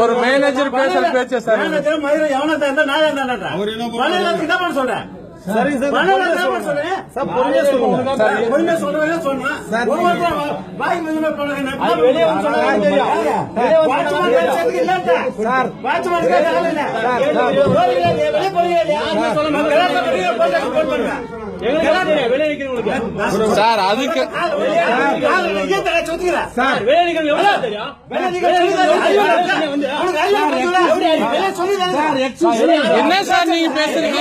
ஒரு மேனேஜர் பேசுற பேச்சு சார் சொல்றேன். சரி சார் சார் அதுக்கு என்ன சார் நீங்க பேசுறீங்க?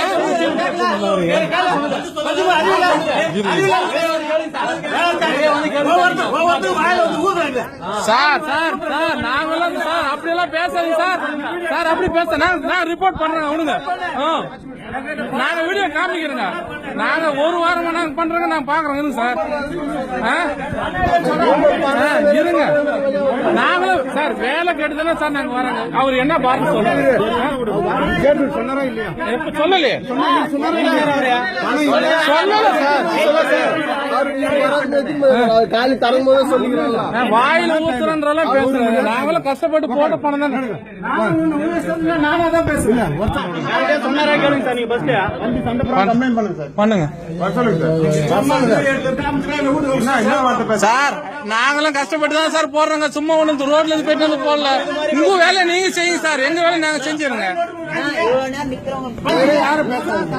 சார் சார் சார் நாங்கெல்லாம் சார் அப்படியெல்லாம் பேசாதீங்க சார். சார் அப்படி பேச நான் ரிப்போர்ட் பண்றேன் அவனுங்க. நாங்க வீடியோ காமிக்கிறோங்க. நாங்க ஒரு வாரமா நாங்க பண்றோங்க. நாங்க பாக்குறோங்க இருங்க சார். இருங்க நாங்களும் சார் வேலை கேட்டுதானே சார் நாங்க வரோங்க. அவர் என்ன பாருங்க சொல்றாரு சொன்னாரா இல்லையா? சொல்லலையே வாயில ஊத்துறன்றெல்லாம் பேசுறேன். நாங்களும் கஷ்டப்பட்டு போட்ட பணம் தான். நானாதான் பேசுறேன். சொன்னாரா கேளுங்க சார். நீங்க பஸ்ல பண்ணுங்க சார். நாங்களும் கஷ்டப்பட்டு தான் சார் போடுறோங்க. சும்மா ஒண்ணு ரோட்ல இருந்து போயிட்டு வந்து போடல. உங்க வேலை நீங்க செய்யுங்க சார். எங்க வேலை நாங்க செஞ்சிருங்க. யாரு பேசுறாங்க?